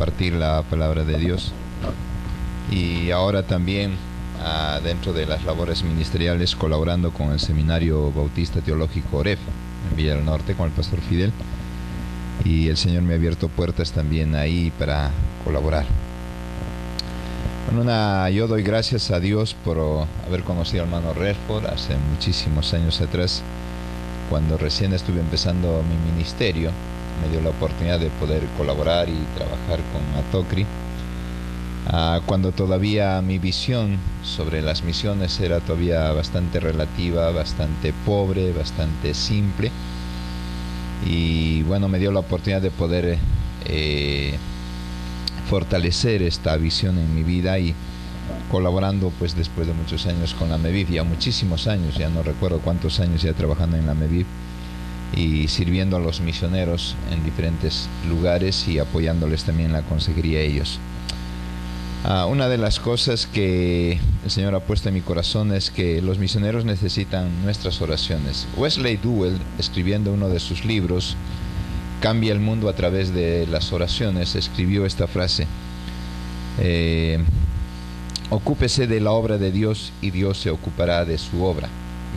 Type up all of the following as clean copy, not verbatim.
compartir la palabra de Dios. Y ahora también dentro de las labores ministeriales, colaborando con el Seminario Bautista Teológico Oreb en Villa del Norte con el pastor Fidel, y el Señor me ha abierto puertas también ahí para colaborar. Bueno, yo doy gracias a Dios por haber conocido al hermano Redford hace muchísimos años atrás, cuando recién estuve empezando mi ministerio. Me dio la oportunidad de poder colaborar y trabajar con Atocri, cuando todavía mi visión sobre las misiones era todavía bastante relativa, bastante pobre, bastante simple. Y bueno, me dio la oportunidad de poder fortalecer esta visión en mi vida, y colaborando pues después de muchos años con la MEVIF, ya muchísimos años, ya no recuerdo cuántos años ya trabajando en la MEVIF y sirviendo a los misioneros en diferentes lugares y apoyándoles también en la consejería a ellos. Una de las cosas que el Señor ha puesto en mi corazón es que los misioneros necesitan nuestras oraciones. Wesley Duewel, escribiendo uno de sus libros, Cambia el mundo a través de las oraciones, escribió esta frase: ocúpese de la obra de Dios y Dios se ocupará de su obra.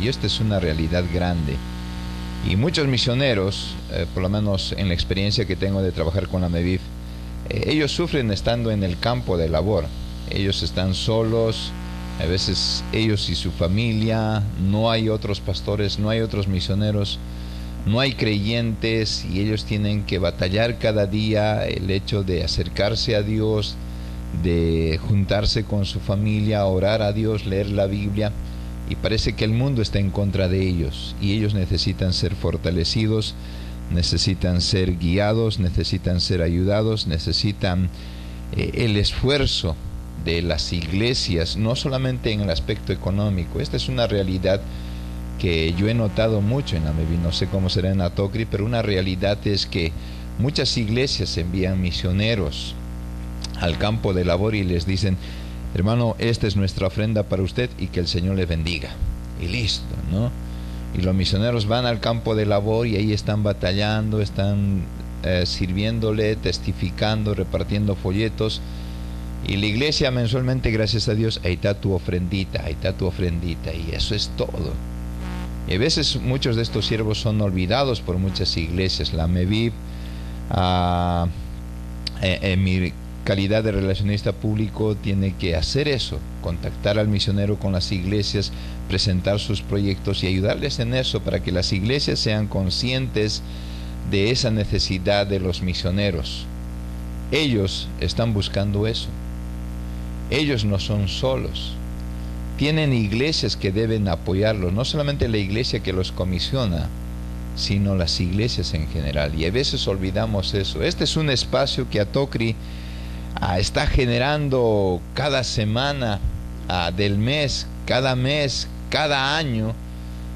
Y esta es una realidad grande. Y muchos misioneros, por lo menos en la experiencia que tengo de trabajar con la MEVIF, ellos sufren estando en el campo de labor. Ellos están solos, a veces ellos y su familia, no hay otros pastores, no hay otros misioneros, no hay creyentes, y ellos tienen que batallar cada día el hecho de acercarse a Dios, de juntarse con su familia, orar a Dios, leer la Biblia, y parece que el mundo está en contra de ellos, y ellos necesitan ser fortalecidos, necesitan ser guiados, necesitan ser ayudados, necesitan el esfuerzo de las iglesias, no solamente en el aspecto económico. Esta es una realidad que yo he notado mucho en la MEVI, no sé cómo será en Atocri, pero una realidad es que muchas iglesias envían misioneros al campo de labor y les dicen: hermano, esta es nuestra ofrenda para usted y que el Señor le bendiga, y listo, ¿no? Y los misioneros van al campo de labor y ahí están batallando, están sirviéndole, testificando, repartiendo folletos, y la iglesia mensualmente, gracias a Dios, ahí está tu ofrendita, y eso es todo. Y a veces muchos de estos siervos son olvidados por muchas iglesias. La MEVIF, en mi calidad de relacionista público, tiene que hacer eso, contactar al misionero con las iglesias, presentar sus proyectos y ayudarles en eso, para que las iglesias sean conscientes de esa necesidad de los misioneros. Ellos están buscando eso. Ellos no son solos. Tienen iglesias que deben apoyarlos, no solamente la iglesia que los comisiona, sino las iglesias en general. Y a veces olvidamos eso. Este es un espacio que Atocri está generando cada semana del mes, cada año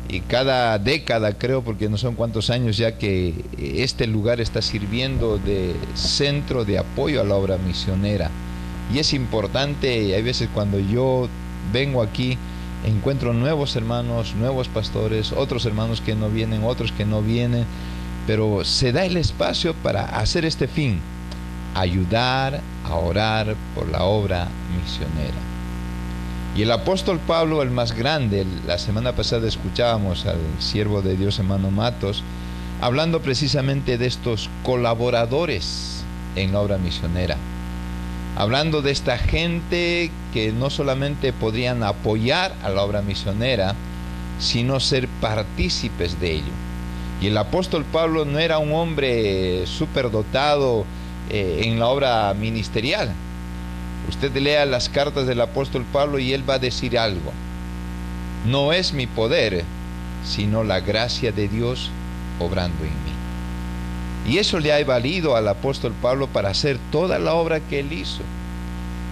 y cada década, creo, porque no son cuántos años ya que este lugar está sirviendo de centro de apoyo a la obra misionera. Y es importante. Hay veces cuando yo vengo aquí, encuentro nuevos hermanos, nuevos pastores, otros hermanos que no vienen, otros que no vienen, pero se da el espacio para hacer este fin: ayudar a orar por la obra misionera. Y el apóstol Pablo, el más grande, la semana pasada escuchábamos al siervo de Dios, hermano Matos, hablando precisamente de estos colaboradores en la obra misionera, hablando de esta gente que no solamente podrían apoyar a la obra misionera, sino ser partícipes de ello. Y el apóstol Pablo no era un hombre superdotado en la obra ministerial. Usted lea las cartas del apóstol Pablo y él va a decir algo: no es mi poder, sino la gracia de Dios obrando en mí. Y eso le ha valido al apóstol Pablo para hacer toda la obra que él hizo.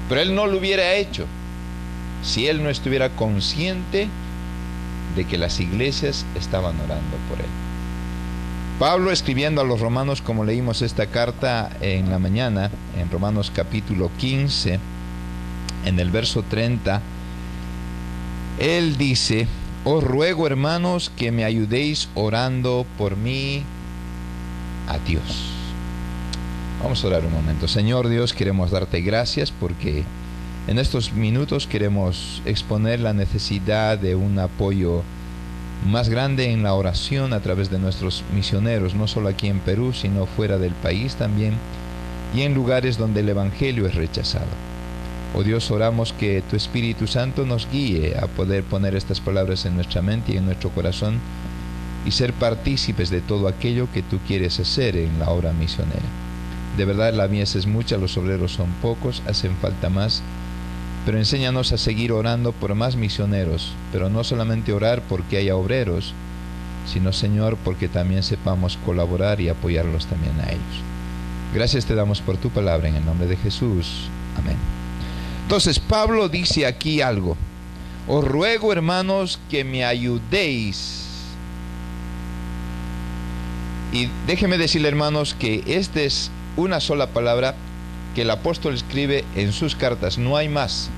Pero él no lo hubiera hecho si él no estuviera consciente de que las iglesias estaban orando por él. Pablo, escribiendo a los romanos, como leímos esta carta en la mañana, en Romanos capítulo 15, en el verso 30, él dice: os ruego, hermanos, que me ayudéis orando por mí a Dios. Vamos a orar un momento. Señor Dios, queremos darte gracias porque en estos minutos queremos exponer la necesidad de un apoyo más grande en la oración a través de nuestros misioneros, no solo aquí en Perú, sino fuera del país también, y en lugares donde el Evangelio es rechazado. Oh Dios, oramos que tu Espíritu Santo nos guíe a poder poner estas palabras en nuestra mente y en nuestro corazón y ser partícipes de todo aquello que tú quieres hacer en la obra misionera. De verdad, la mies es mucha, los obreros son pocos, hacen falta más, pero enséñanos a seguir orando por más misioneros, pero no solamente orar porque haya obreros, sino, Señor, porque también sepamos colaborar y apoyarlos también a ellos. Gracias te damos por tu palabra en el nombre de Jesús. Amén. Entonces, Pablo dice aquí algo. Os ruego, hermanos, que me ayudéis. Y déjeme decirle, hermanos, que esta es una sola palabra que el apóstol escribe en sus cartas, no hay más.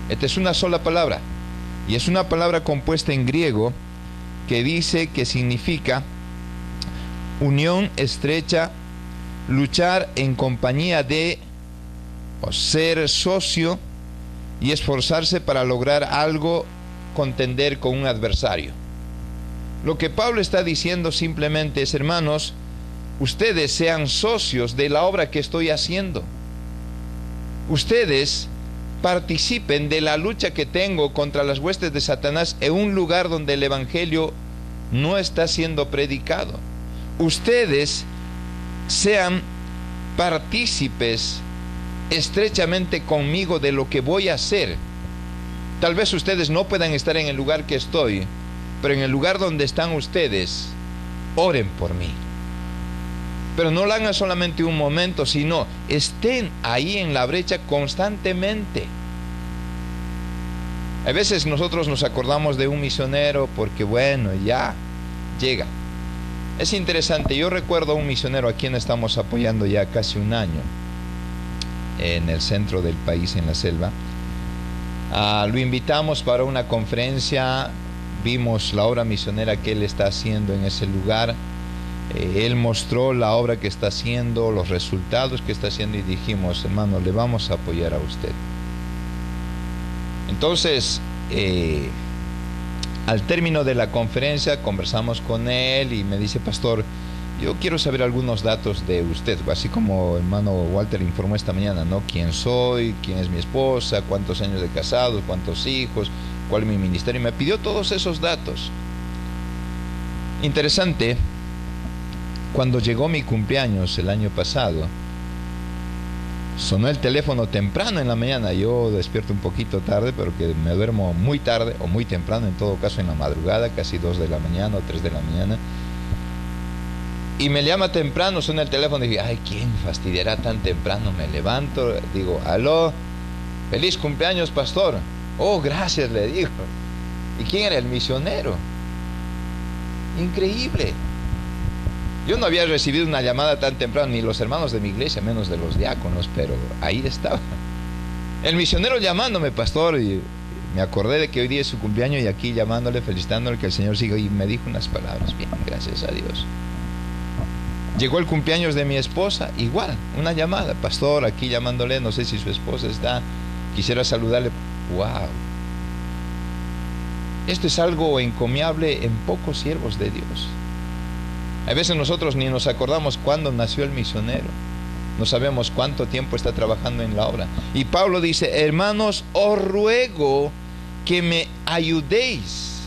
Esta es una sola palabra, y es una palabra compuesta en griego que dice que significa unión estrecha, luchar en compañía de, o ser socio, y esforzarse para lograr algo, contender con un adversario. Lo que Pablo está diciendo simplemente es, hermanos, ustedes sean socios de la obra que estoy haciendo. Ustedes participen de la lucha que tengo contra las huestes de Satanás en un lugar donde el Evangelio no está siendo predicado. Ustedes sean partícipes estrechamente conmigo de lo que voy a hacer. Tal vez ustedes no puedan estar en el lugar que estoy, pero en el lugar donde están ustedes, oren por mí. Pero no lo hagan solamente un momento, sino estén ahí en la brecha constantemente. A veces nosotros nos acordamos de un misionero porque bueno, ya llega. Es interesante, yo recuerdo a un misionero a quien estamos apoyando ya casi un año en el centro del país, en la selva. Lo invitamos para una conferencia, vimos la obra misionera que él está haciendo en ese lugar. Él mostró la obra que está haciendo, los resultados que está haciendo, y dijimos, hermano, le vamos a apoyar a usted. Entonces, al término de la conferencia conversamos con él y me dice, pastor, yo quiero saber algunos datos de usted, así como hermano Walter informó esta mañana, ¿no? ¿Quién soy? ¿Quién es mi esposa? ¿Cuántos años de casados? ¿Cuántos hijos? ¿Cuál es mi ministerio? Y me pidió todos esos datos. Interesante. Cuando llegó mi cumpleaños el año pasado, sonó el teléfono temprano en la mañana. Yo despierto un poquito tarde, pero que me duermo muy tarde o muy temprano, en todo caso en la madrugada, casi 2 de la mañana o 3 de la mañana. Y me llama temprano, suena el teléfono y digo, ay, ¿quién fastidiará tan temprano? Me levanto, digo, aló, feliz cumpleaños, pastor. Oh, gracias, le digo. ¿Y quién era? El misionero. Increíble. Yo no había recibido una llamada tan temprano, ni los hermanos de mi iglesia, menos de los diáconos, pero ahí estaba. El misionero llamándome, pastor, y me acordé de que hoy día es su cumpleaños y aquí llamándole, felicitándole, que el Señor siga, y me dijo unas palabras, bien, gracias a Dios. Llegó el cumpleaños de mi esposa, igual, una llamada, pastor, aquí llamándole, no sé si su esposa está, quisiera saludarle. ¡Wow! Esto es algo encomiable en pocos siervos de Dios. A veces nosotros ni nos acordamos cuándo nació el misionero. No sabemos cuánto tiempo está trabajando en la obra. Y Pablo dice, hermanos, os ruego que me ayudéis.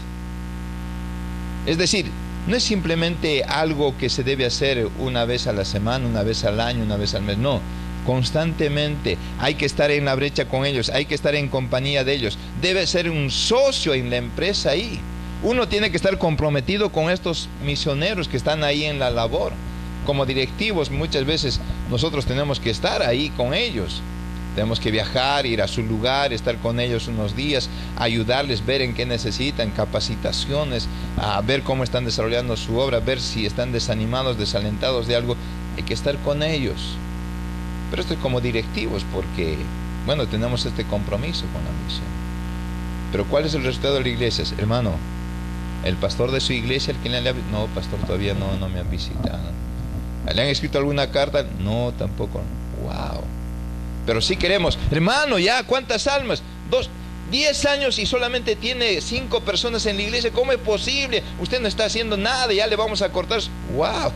Es decir, no es simplemente algo que se debe hacer una vez a la semana, una vez al año, una vez al mes. No, constantemente hay que estar en la brecha con ellos, hay que estar en compañía de ellos. Debe ser un socio en la empresa ahí. Uno tiene que estar comprometido con estos misioneros que están ahí en la labor. Como directivos, muchas veces nosotros tenemos que estar ahí con ellos. Tenemos que viajar, ir a su lugar, estar con ellos unos días, ayudarles, ver en qué necesitan, capacitaciones, a ver cómo están desarrollando su obra, ver si están desanimados, desalentados de algo. Hay que estar con ellos. Pero esto es como directivos porque, bueno, tenemos este compromiso con la misión. Pero ¿cuál es el resultado de la iglesia? Hermano, el pastor de su iglesia, el que le habla, no, pastor, todavía no me han visitado. ¿Le han escrito alguna carta? No, tampoco. Wow. Pero sí queremos. Hermano, ya, ¿cuántas almas? 10 años y solamente tiene 5 personas en la iglesia. ¿Cómo es posible? Usted no está haciendo nada, ya le vamos a cortar. Wow.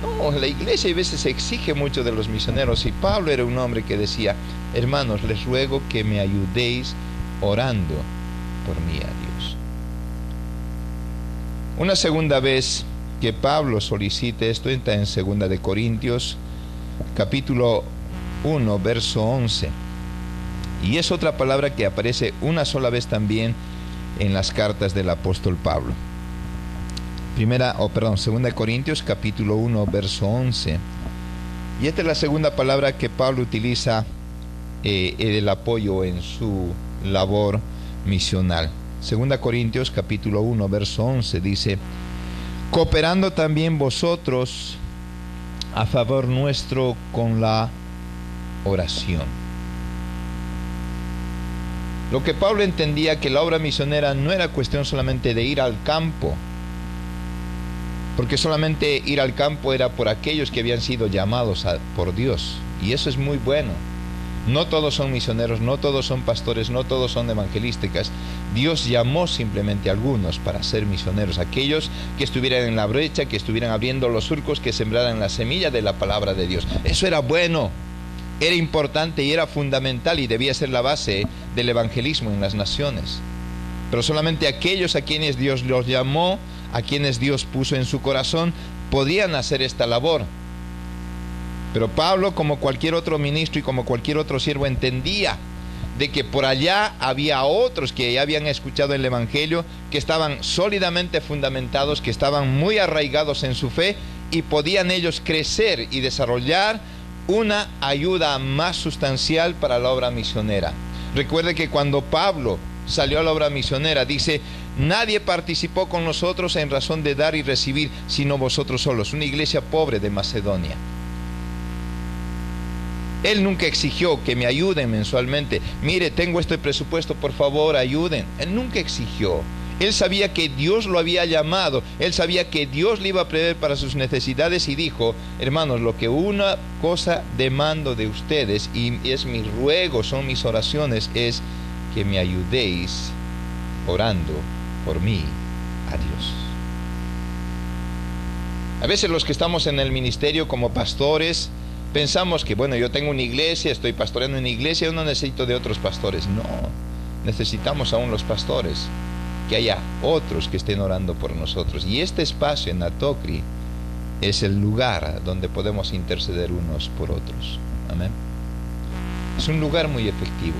No, la iglesia a veces exige mucho de los misioneros. Y Pablo era un hombre que decía: hermanos, les ruego que me ayudéis orando por mí a Dios. Una segunda vez que Pablo solicita esto está en 2 de Corintios, capítulo 1, verso 11. Y es otra palabra que aparece una sola vez también en las cartas del apóstol Pablo. 2 de Corintios, capítulo 1, verso 11. Y esta es la segunda palabra que Pablo utiliza el apoyo en su labor misional. 2 Corintios, capítulo 1, verso 11 dice: cooperando también vosotros a favor nuestro con la oración. Lo que Pablo entendía, que la obra misionera no era cuestión solamente de ir al campo, porque solamente ir al campo era por aquellos que habían sido llamados por Dios, y eso es muy bueno. No todos son misioneros, no todos son pastores, no todos son evangelísticas. Dios llamó simplemente a algunos para ser misioneros, aquellos que estuvieran en la brecha, que estuvieran abriendo los surcos, que sembraran la semilla de la palabra de Dios. Eso era bueno, era importante y era fundamental, y debía ser la base del evangelismo en las naciones. Pero solamente aquellos a quienes Dios los llamó, a quienes Dios puso en su corazón, podían hacer esta labor. Pero Pablo, como cualquier otro ministro y como cualquier otro siervo, entendía de que por allá había otros que ya habían escuchado el evangelio, que estaban sólidamente fundamentados, que estaban muy arraigados en su fe, y podían ellos crecer y desarrollar una ayuda más sustancial para la obra misionera. Recuerde que cuando Pablo salió a la obra misionera, dice: nadie participó con nosotros en razón de dar y recibir, sino vosotros solos. Una iglesia pobre de Macedonia. Él nunca exigió que me ayuden mensualmente. Mire, tengo este presupuesto, por favor, ayuden. Él nunca exigió. Él sabía que Dios lo había llamado. Él sabía que Dios le iba a proveer para sus necesidades, y dijo: hermanos, lo que una cosa demando de ustedes, y es mi ruego, son mis oraciones, es que me ayudéis orando por mí a Dios. A veces los que estamos en el ministerio como pastores pensamos que, bueno, yo tengo una iglesia, estoy pastoreando una iglesia, yo no necesito de otros pastores. No, necesitamos aún los pastores, que haya otros que estén orando por nosotros. Y este espacio en Atocri es el lugar donde podemos interceder unos por otros. Amén. Es un lugar muy efectivo.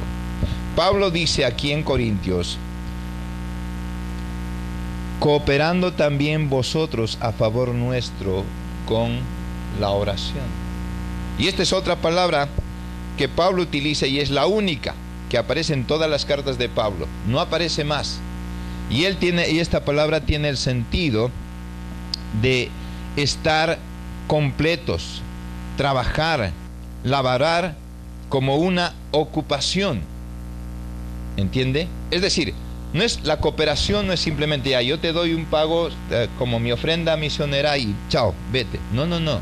Pablo dice aquí en Corintios: cooperando también vosotros a favor nuestro con la oración. Y esta es otra palabra que Pablo utiliza, y es la única que aparece en todas las cartas de Pablo. No aparece más. Y esta palabra tiene el sentido de estar completos, trabajar, laborar como una ocupación. ¿Entiende? Es decir, la cooperación no es simplemente: yo te doy un pago como mi ofrenda misionera y chao, vete. No.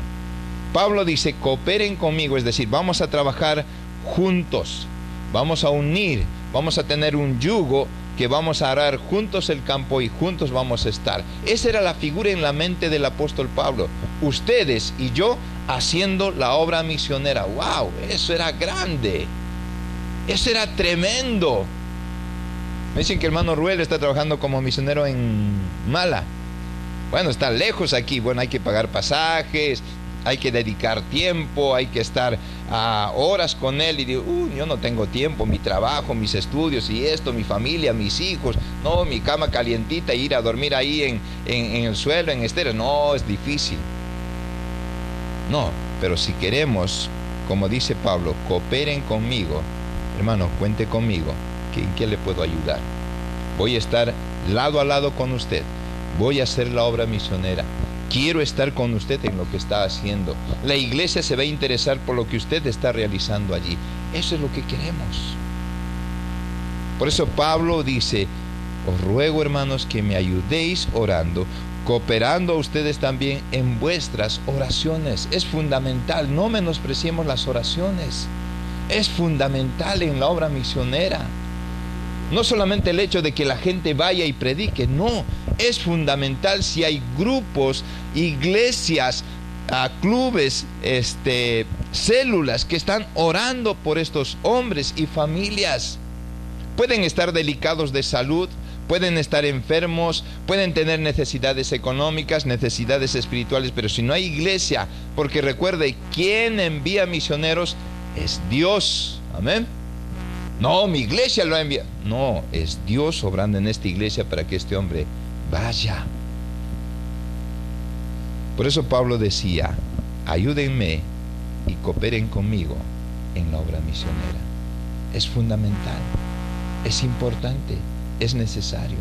Pablo dice: cooperen conmigo, es decir, vamos a trabajar juntos, vamos a unir, vamos a tener un yugo, que vamos a arar juntos el campo y juntos vamos a estar. Esa era la figura en la mente del apóstol Pablo. Ustedes y yo haciendo la obra misionera. ¡Wow! Eso era grande. Eso era tremendo. Me dicen que el hermano Ruel está trabajando como misionero en Mala. Bueno, está lejos aquí. Bueno, hay que pagar pasajes, hay que dedicar tiempo, hay que estar horas con él, y digo: yo no tengo tiempo, mi trabajo, mis estudios y esto, mi familia, mis hijos, no, mi cama calientita, ir a dormir ahí en el suelo, en estéreo. No, es difícil. No, pero si queremos, como dice Pablo, cooperen conmigo, hermano, cuente conmigo, ¿en qué le puedo ayudar? Voy a estar lado a lado con usted, voy a hacer la obra misionera. Quiero estar con usted en lo que está haciendo. La iglesia se va a interesar por lo que usted está realizando allí. Eso es lo que queremos. Por eso Pablo dice: os ruego, hermanos, que me ayudéis orando cooperando ustedes también en vuestras oraciones. Es fundamental, no menospreciemos las oraciones. Es fundamental en la obra misionera. No solamente el hecho de que la gente vaya y predique, no, es fundamental si hay grupos, iglesias, clubes, células que están orando por estos hombres y familias. Pueden estar delicados de salud, pueden estar enfermos, pueden tener necesidades económicas, necesidades espirituales, pero si no hay iglesia, porque recuerde, ¿quién envía misioneros? Es Dios. Amén. No, mi iglesia lo envía. No, es Dios obrando en esta iglesia para que este hombre vaya. Por eso Pablo decía, ayúdenme y cooperen conmigo en la obra misionera. Es fundamental, es importante, es necesario.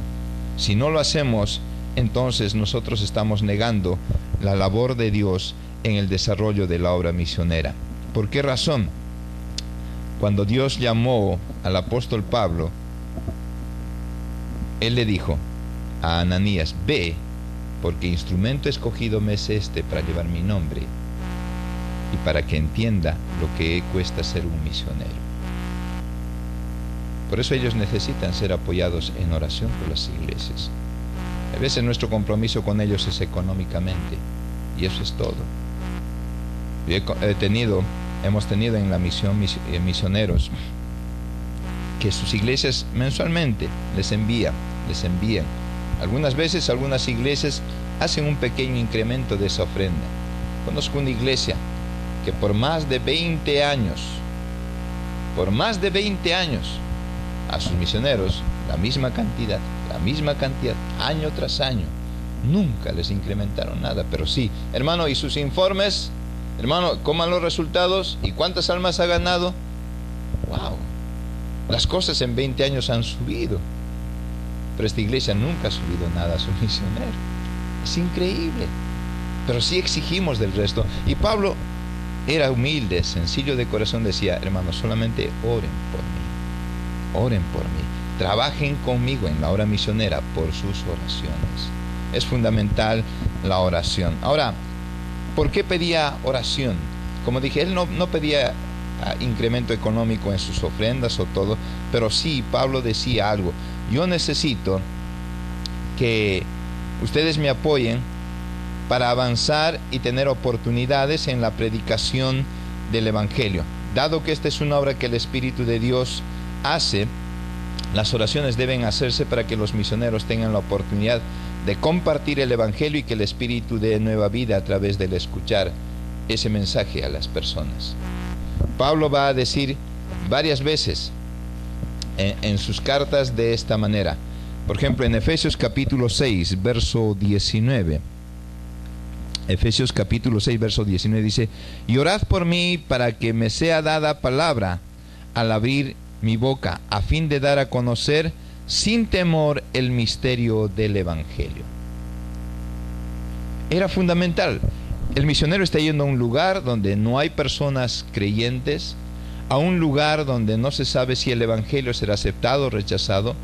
Si no lo hacemos, entonces nosotros estamos negando la labor de Dios en el desarrollo de la obra misionera. ¿Por qué razón? Cuando Dios llamó al apóstol Pablo, Él le dijo a Ananías, ve, porque instrumento escogido me es para llevar mi nombre y para que entienda lo que cuesta ser un misionero. Por eso ellos necesitan ser apoyados en oración por las iglesias. A veces nuestro compromiso con ellos es económicamente, y eso es todo. Hemos tenido en la misión misioneros que sus iglesias mensualmente les envían. Algunas veces algunas iglesias hacen un pequeño incremento de esa ofrenda. Conozco una iglesia que por más de 20 años, a sus misioneros la misma cantidad, año tras año, nunca les incrementaron nada. Pero sí, hermano, y sus informes, hermano, coman los resultados y cuántas almas ha ganado. Wow, las cosas en 20 años han subido, pero esta iglesia nunca ha subido nada a su misionero. Es increíble, pero sí exigimos del resto. Y Pablo era humilde, sencillo de corazón, decía, hermanos, solamente oren por mí, trabajen conmigo en la obra misionera por sus oraciones. Es fundamental la oración. Ahora, ¿por qué pedía oración? Como dije, él no pedía incremento económico en sus ofrendas o todo, pero sí, Pablo decía algo: yo necesito que ustedes me apoyen para avanzar y tener oportunidades en la predicación del Evangelio. Dado que esta es una obra que el Espíritu de Dios hace, las oraciones deben hacerse para que los misioneros tengan la oportunidad de compartir el Evangelio y que el Espíritu dé nueva vida a través del escuchar ese mensaje a las personas. Pablo va a decir varias veces en sus cartas de esta manera. Por ejemplo, en Efesios capítulo 6, verso 19. Efesios capítulo 6, verso 19 dice: y orad por mí para que me sea dada palabra al abrir mi boca, a fin de dar a conocer sin temor el misterio del Evangelio. Era fundamental. El misionero está yendo a un lugar donde no hay personas creyentes, a un lugar donde no se sabe si el Evangelio será aceptado o rechazado.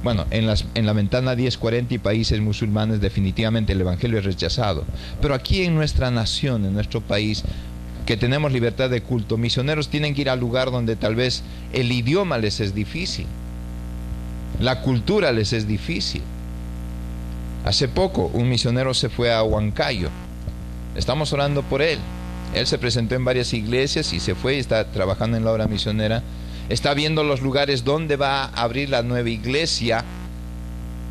Bueno, en la ventana 1040 y países musulmanes definitivamente el Evangelio es rechazado. Pero aquí en nuestra nación, en nuestro país, que tenemos libertad de culto, misioneros tienen que ir al lugar donde tal vez el idioma les es difícil, la cultura les es difícil. Hace poco un misionero se fue a Huancayo. Estamos orando por él. Él se presentó en varias iglesias y se fue y está trabajando en la obra misionera. Está viendo los lugares donde va a abrir la nueva iglesia.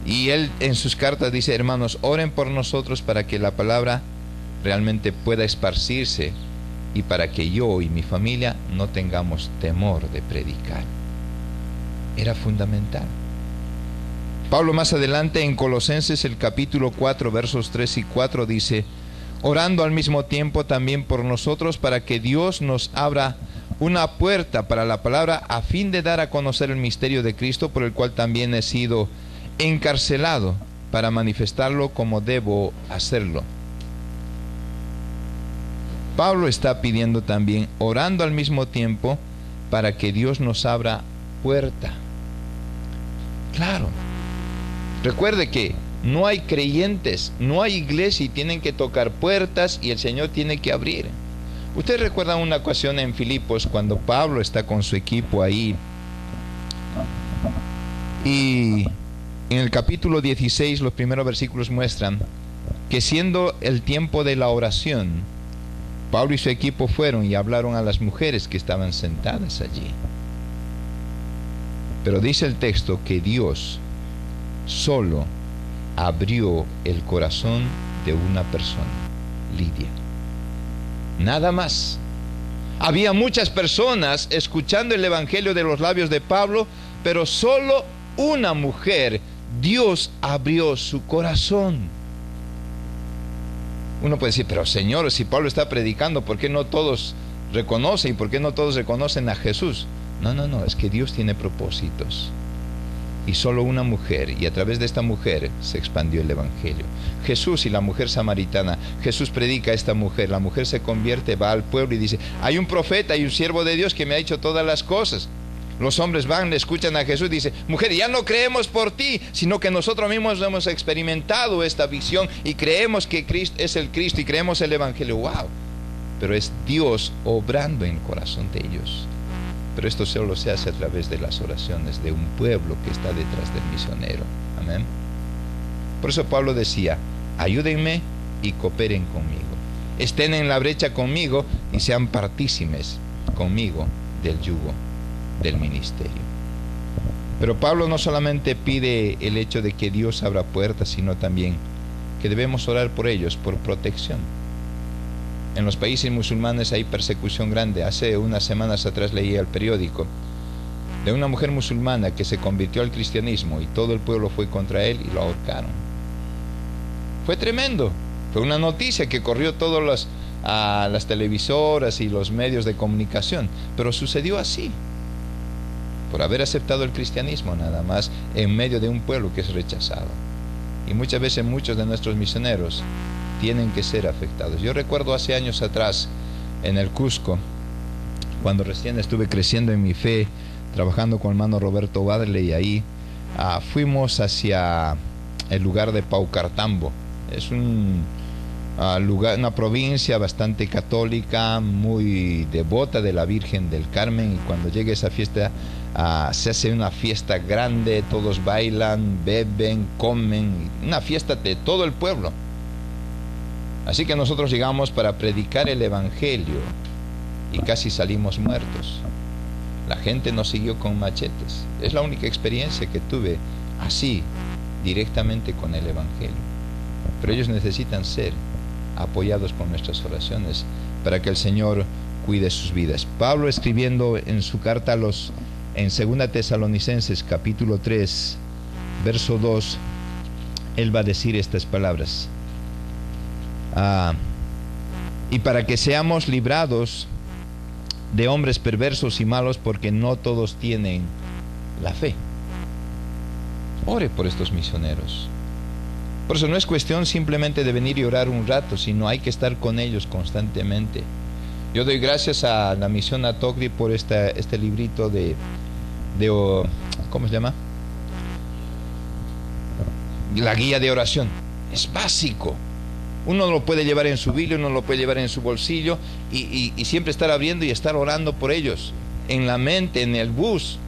Y él en sus cartas dice: hermanos, oren por nosotros para que la palabra realmente pueda esparcirse y para que yo y mi familia no tengamos temor de predicar. Era fundamental. Pablo más adelante en Colosenses el capítulo 4 versos 3 y 4 dice: orando al mismo tiempo también por nosotros para que Dios nos abra una puerta para la palabra, a fin de dar a conocer el misterio de Cristo, por el cual también he sido encarcelado para manifestarlo como debo hacerlo. Pablo está pidiendo también, orando al mismo tiempo, para que Dios nos abra puerta. Claro. Recuerde que No hay creyentes, no hay iglesia y tienen que tocar puertas y el Señor tiene que abrir. Ustedes recuerdan una ocasión en Filipos cuando Pablo está con su equipo ahí y en el capítulo 16 los primeros versículos muestran que siendo el tiempo de la oración, Pablo y su equipo fueron y hablaron a las mujeres que estaban sentadas allí. Pero dice el texto que Dios solo abrió el corazón de una persona, Lidia. Nada más. Había muchas personas escuchando el evangelio de los labios de Pablo, pero solo una mujer, Dios abrió su corazón. Uno puede decir, pero Señor, si Pablo está predicando, ¿por qué no todos reconocen? ¿Y por qué no todos reconocen a Jesús? No, es que Dios tiene propósitos. Y solo una mujer, y a través de esta mujer se expandió el evangelio. Jesús y la mujer samaritana, Jesús predica a esta mujer, la mujer se convierte, va al pueblo y dice, hay un profeta, hay un siervo de Dios que me ha hecho todas las cosas. Los hombres van, le escuchan a Jesús y dicen, mujer, ya no creemos por ti, sino que nosotros mismos hemos experimentado esta visión y creemos que Cristo es el Cristo y creemos el evangelio. ¡Wow! Pero es Dios obrando en el corazón de ellos. Pero esto solo se hace a través de las oraciones de un pueblo que está detrás del misionero. Amén. Por eso Pablo decía, ayúdenme y cooperen conmigo. Estén en la brecha conmigo y sean partícimes conmigo del yugo del ministerio. Pero Pablo no solamente pide el hecho de que Dios abra puertas, sino también que debemos orar por ellos, por protección. En los países musulmanes hay persecución grande. Hace unas semanas atrás leí el periódico de una mujer musulmana que se convirtió al cristianismo y todo el pueblo fue contra él y lo ahorcaron. Fue tremendo. Fue una noticia que corrió todas las televisoras y los medios de comunicación. Pero sucedió así, por haber aceptado el cristianismo nada más en medio de un pueblo que es rechazado. Y muchas veces muchos de nuestros misioneros tienen que ser afectados. Yo recuerdo hace años atrás en el Cusco, cuando recién estuve creciendo en mi fe, trabajando con el hermano Roberto Badle, y ahí fuimos hacia el lugar de Paucartambo. Es un lugar, una provincia bastante católica, muy devota de la Virgen del Carmen, y cuando llega esa fiesta se hace una fiesta grande, todos bailan, beben, comen, una fiesta de todo el pueblo. Así que nosotros llegamos para predicar el evangelio y casi salimos muertos. La gente nos siguió con machetes. Es la única experiencia que tuve así, directamente con el evangelio. Pero ellos necesitan ser apoyados por nuestras oraciones para que el Señor cuide sus vidas. Pablo, escribiendo en su carta en 2 Tesalonicenses capítulo 3 verso 2, él va a decir estas palabras: y para que seamos librados de hombres perversos y malos, porque no todos tienen la fe. Ore por estos misioneros. Por eso no es cuestión simplemente de venir y orar un rato, sino hay que estar con ellos constantemente. Yo doy gracias a la misión Atogri por este librito de ¿cómo se llama? La guía de oración. Es básico. Uno lo puede llevar en su Biblia, uno lo puede llevar en su bolsillo y siempre estar abriendo y estar orando por ellos. En la mente, en el bus,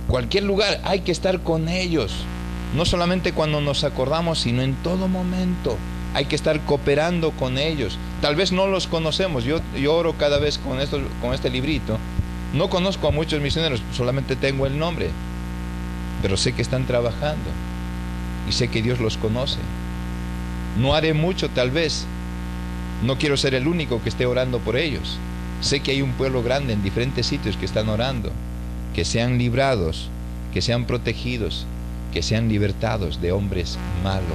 cualquier lugar, hay que estar con ellos. No solamente cuando nos acordamos, sino en todo momento. Hay que estar cooperando con ellos. Tal vez no los conocemos. Yo oro cada vez con este librito. No conozco a muchos misioneros, solamente tengo el nombre. Pero sé que están trabajando y sé que Dios los conoce. No haré mucho tal vez. No quiero ser el único que esté orando por ellos. Sé que hay un pueblo grande en diferentes sitios que están orando. Que sean librados, que sean protegidos, que sean libertados de hombres malos.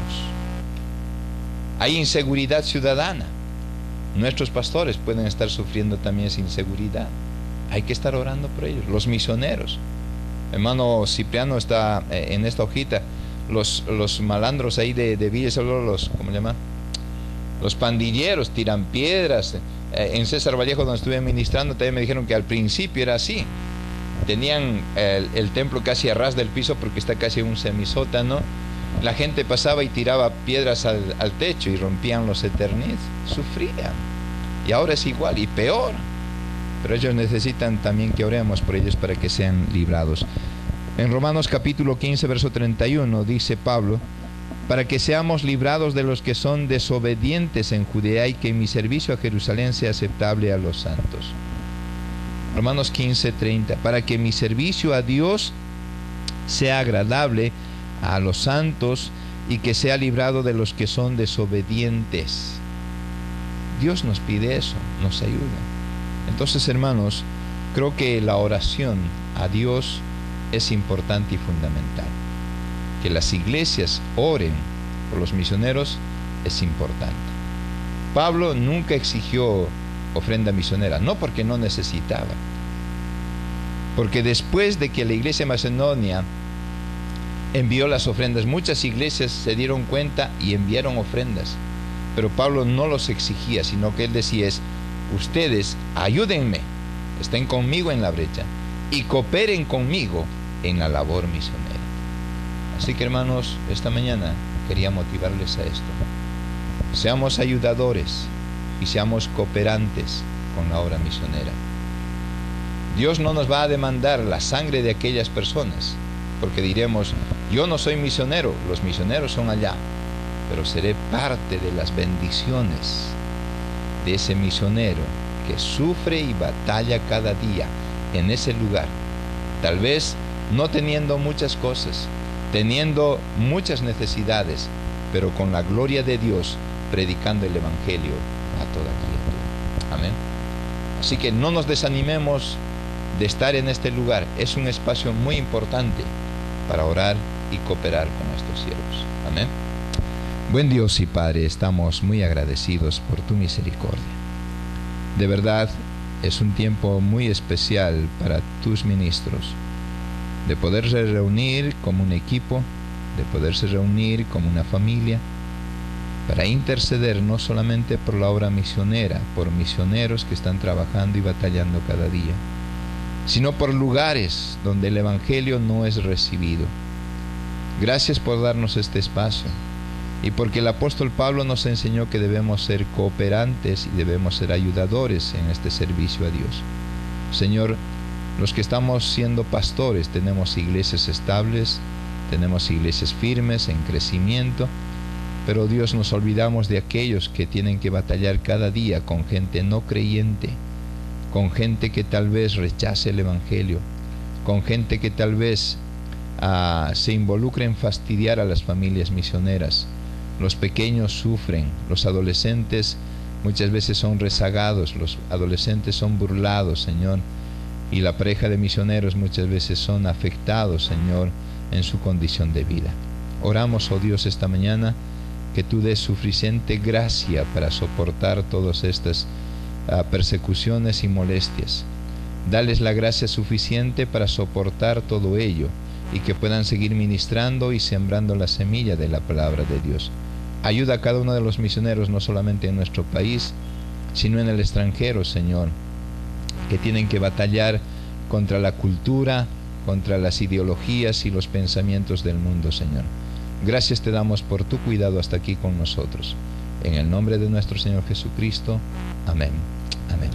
Hay inseguridad ciudadana. Nuestros pastores pueden estar sufriendo también esa inseguridad. Hay que estar orando por ellos. Los misioneros. Hermano Cipriano está en esta hojita. Los malandros ahí de Villa Salvador, ¿cómo se llama? Los pandilleros tiran piedras. En César Vallejo, donde estuve ministrando, también me dijeron que al principio era así. Tenían el templo casi a ras del piso porque está casi en un semisótano La gente pasaba y tiraba piedras al techo y rompían los Eternit. Sufrían. Y ahora es igual y peor. Pero ellos necesitan también que oremos por ellos para que sean librados. En Romanos capítulo 15, verso 31 dice Pablo: para que seamos librados de los que son desobedientes en Judea y que mi servicio a Jerusalén sea aceptable a los santos. Romanos 15, 30. Para que mi servicio a Dios sea agradable a los santos y que sea librado de los que son desobedientes. Dios nos pide eso, nos ayuda. Entonces, hermanos, creo que la oración a Dios es importante y fundamental. Que las iglesias oren por los misioneros es importante. Pablo nunca exigió ofrenda misionera, no porque no necesitaba, porque después de que la iglesia macedonia envió las ofrendas, muchas iglesias se dieron cuenta y enviaron ofrendas, pero Pablo no los exigía, sino que él decía es: ustedes ayúdenme, estén conmigo en la brecha y cooperen conmigo en la labor misionera. Así que, hermanos, esta mañana quería motivarles a esto. Seamos ayudadores y seamos cooperantes con la obra misionera. Dios no nos va a demandar la sangre de aquellas personas, porque diremos: yo no soy misionero, los misioneros son allá, pero seré parte de las bendiciones de ese misionero que sufre y batalla cada día en ese lugar, tal vez no teniendo muchas cosas, teniendo muchas necesidades, pero con la gloria de Dios predicando el evangelio a toda criatura. Amén. Así que no nos desanimemos de estar en este lugar. Es un espacio muy importante para orar y cooperar con nuestros siervos. Amén. Buen Dios y Padre, estamos muy agradecidos por tu misericordia. De verdad, es un tiempo muy especial para tus ministros, de poderse reunir como un equipo, de poderse reunir como una familia, para interceder no solamente por la obra misionera, por misioneros que están trabajando y batallando cada día, sino por lugares donde el evangelio no es recibido. Gracias por darnos este espacio y porque el apóstol Pablo nos enseñó que debemos ser cooperantes y debemos ser ayudadores en este servicio a Dios. Señor, los que estamos siendo pastores tenemos iglesias estables, tenemos iglesias firmes en crecimiento, pero Dios, nos olvidamos de aquellos que tienen que batallar cada día con gente no creyente, con gente que tal vez rechace el evangelio, con gente que tal vez se involucre en fastidiar a las familias misioneras. Los pequeños sufren, los adolescentes muchas veces son rezagados, los adolescentes son burlados, Señor, y la pareja de misioneros muchas veces son afectados, Señor, en su condición de vida. Oramos, oh Dios, esta mañana que tú des suficiente gracia para soportar todas estas persecuciones y molestias. Dales la gracia suficiente para soportar todo ello y que puedan seguir ministrando y sembrando la semilla de la palabra de Dios. Ayuda a cada uno de los misioneros, no solamente en nuestro país, sino en el extranjero, Señor, que tienen que batallar contra la cultura, contra las ideologías y los pensamientos del mundo, Señor. Gracias te damos por tu cuidado hasta aquí con nosotros. En el nombre de nuestro Señor Jesucristo. Amén. Amén.